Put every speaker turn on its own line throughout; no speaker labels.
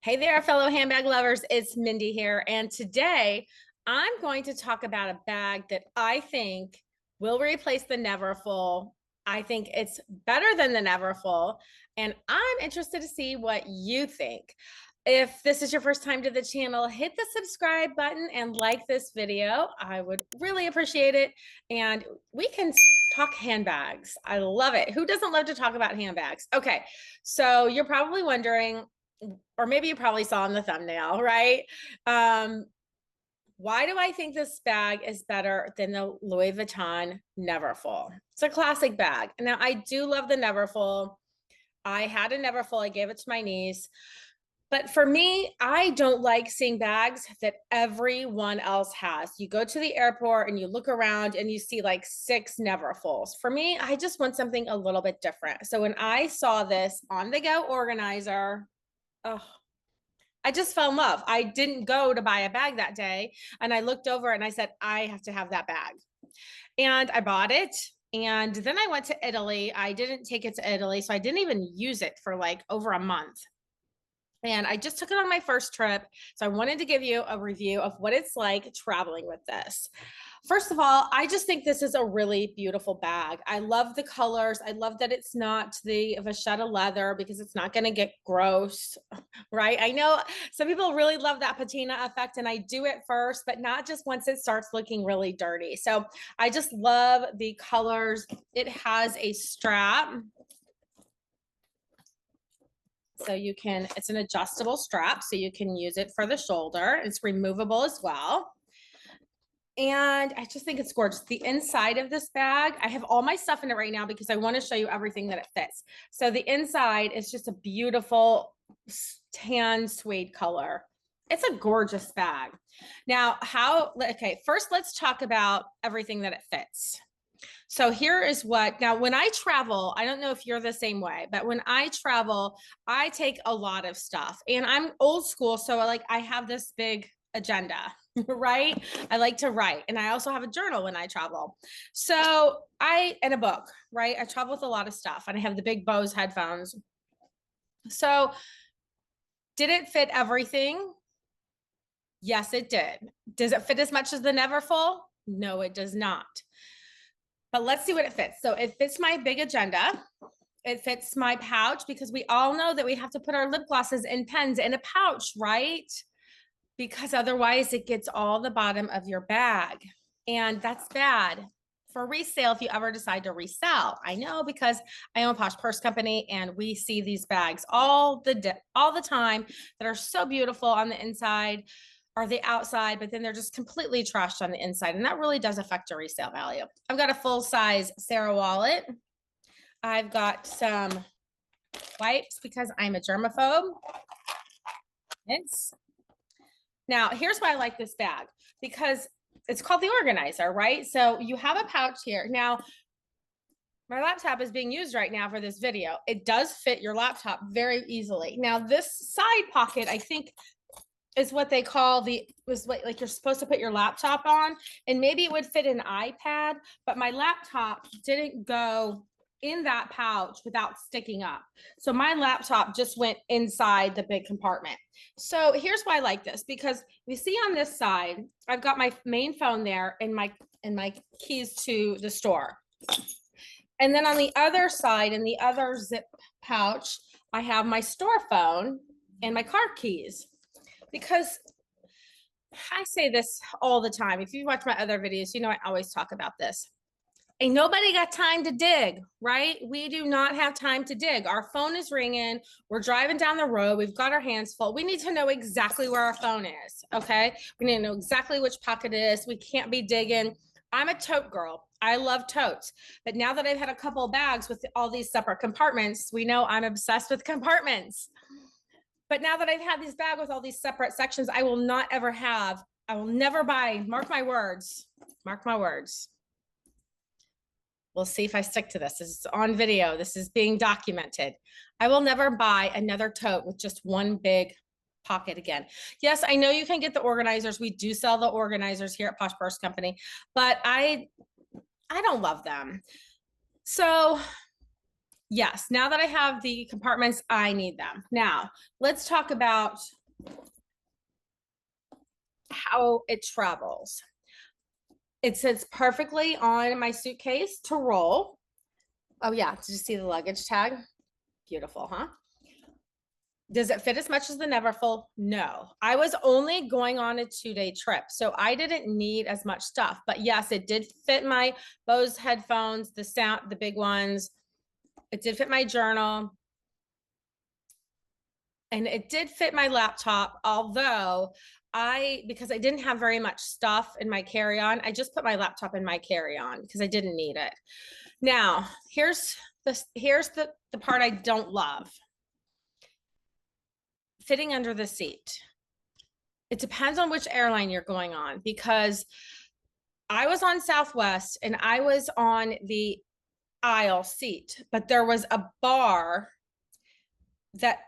Hey there, fellow handbag lovers. It's Mindy here. And today I'm going to talk about a bag that I think will replace the Neverfull. I think it's better than the Neverfull. And I'm interested to see what you think. If this is your first time to the channel, hit the subscribe button and like this video. I would really appreciate it. And we can talk handbags. I love it. Who doesn't love to talk about handbags? Okay, so you're probably wondering, or maybe you probably saw in the thumbnail, right? Why do I think this bag is better than the Louis Vuitton Neverfull? It's a classic bag. Now, I do love the Neverfull. I had a Neverfull. I gave it to my niece. But for me, I don't like seeing bags that everyone else has. You go to the airport and you look around and you see like 6 Neverfulls. For me, I just want something a little bit different. So when I saw this on the go organizer, oh, I just fell in love. I didn't go to buy a bag that day. And I looked over and I said, I have to have that bag. And I bought it. And then I went to Italy. I didn't take it to Italy. So I didn't even use it for like over a month. And I just took it on my first trip. So I wanted to give you a review of what it's like traveling with this. First of all, I just think this is a really beautiful bag. I love the colors. I love that it's not the vachetta leather because it's not going to get gross, right? I know some people really love that patina effect, and I do it first, but not just once it starts looking really dirty. So I just love the colors. It has a strap. So you can, it's an adjustable strap, so you can use it for the shoulder. It's removable as well. And I just think it's gorgeous. The inside of this bag, I have all my stuff in it right now because I want to show you everything that it fits. So the inside is just a beautiful tan suede color. It's a gorgeous bag. Now, okay, first let's talk about everything that it fits. So here is what, now when I travel, I don't know if you're the same way, but when I travel, I take a lot of stuff and I'm old school. So like I have this big agenda, right? I like to write, and I also have a journal when I travel. So and a book, right? I travel with a lot of stuff, and I have the big Bose headphones. So did it fit everything? Yes, it did. Does it fit as much as the Neverfull? No, it does not. But let's see what it fits. So it fits my big agenda. It fits my pouch because we all know that we have to put our lip glosses and pens in a pouch, right? Because otherwise it gets all the bottom of your bag. And that's bad for resale if you ever decide to resell. I know because I own Posh Purse Company and we see these bags all the time that are so beautiful on the inside or the outside, but then they're just completely trashed on the inside. And that really does affect your resale value. I've got a full size Sarah wallet. I've got some wipes because I'm a germaphobe. Now, here's why I like this bag, because it's called the organizer, right? So you have a pouch here. Now, my laptop is being used right now for this video. It does fit your laptop very easily. Now, this side pocket, I think, is what they call like you're supposed to put your laptop on, and maybe it would fit an iPad, but my laptop didn't go in that pouch without sticking up. So my laptop just went inside the big compartment. So here's why I like this, because you see on this side, I've got my main phone there and my keys to the store. And then on the other side, in the other zip pouch, I have my store phone and my car keys. Because I say this all the time. If you watch my other videos, you know I always talk about this. Ain't nobody got time to dig, right? We do not have time to dig. Our phone is ringing. We're driving down the road. We've got our hands full. We need to know exactly where our phone is, okay? We need to know exactly which pocket it is. We can't be digging. I'm a tote girl. I love totes. But now that I've had a couple of bags with all these separate compartments, we know I'm obsessed with compartments. But now that I've had this bag with all these separate sections, I will never buy, mark my words, We'll see if I stick to this. This is on video. This is being documented. I will never buy another tote with just one big pocket again. Yes, I know you can get the organizers. We do sell the organizers here at Posh Purse Company, but I don't love them. So Yes, now that I have the compartments, I need them. Now, let's talk about how it travels. It sits perfectly on my suitcase to roll. Oh yeah, did you see the luggage tag? Beautiful, huh? Does it fit as much as the Neverfull? No. I was only going on a 2-day trip, so I didn't need as much stuff. But yes, it did fit my Bose headphones, the sound, the big ones. It did fit my journal. And it did fit my laptop, although because I didn't have very much stuff in my carry-on, I just put my laptop in my carry-on because I didn't need it. Now, here's the part I don't love. Fitting under the seat. It depends on which airline you're going on, because I was on Southwest and I was on the aisle seat, but there was a bar that,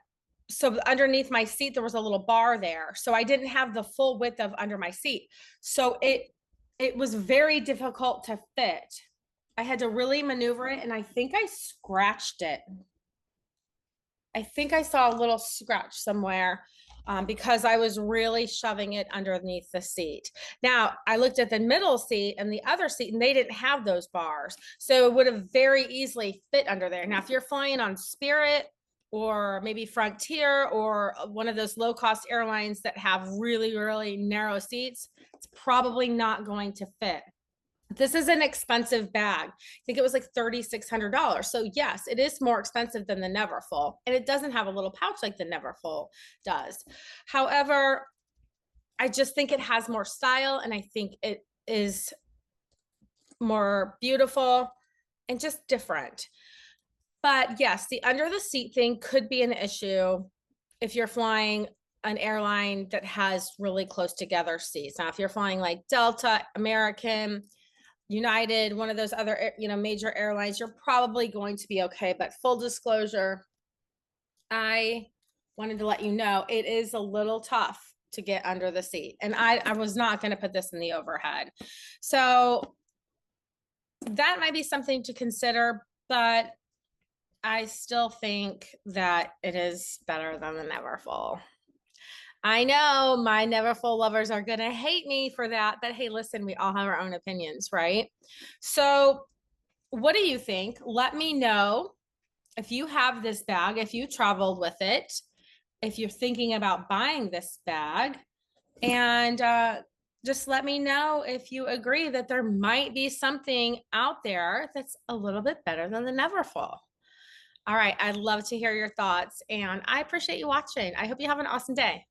so underneath my seat there was a little bar there, so I didn't have the full width of under my seat, so it was very difficult to fit. I had to really maneuver it, and I think I scratched it. I think I saw a little scratch somewhere, because I was really shoving it underneath the seat. Now, I looked at the middle seat and the other seat, and they didn't have those bars. So it would have very easily fit under there. Now, if you're flying on Spirit or maybe Frontier or one of those low-cost airlines that have really, really narrow seats, it's probably not going to fit. This is an expensive bag. I think it was like $3,600. So yes, it is more expensive than the Neverfull, and it doesn't have a little pouch like the Neverfull does. However, I just think it has more style, and I think it is more beautiful and just different. But yes, the under the seat thing could be an issue if you're flying an airline that has really close together seats. Now, if you're flying like Delta, American, United, one of those other, major airlines, you're probably going to be okay. But full disclosure, I wanted to let you know it is a little tough to get under the seat. And I was not going to put this in the overhead. So that might be something to consider, but I still think that it is better than the Neverfull. I know my Neverfull lovers are going to hate me for that, but hey, listen, we all have our own opinions, right? So what do you think? Let me know if you have this bag, if you traveled with it, if you're thinking about buying this bag, and just let me know if you agree that there might be something out there that's a little bit better than the Neverfull. All right, I'd love to hear your thoughts, and I appreciate you watching. I hope you have an awesome day.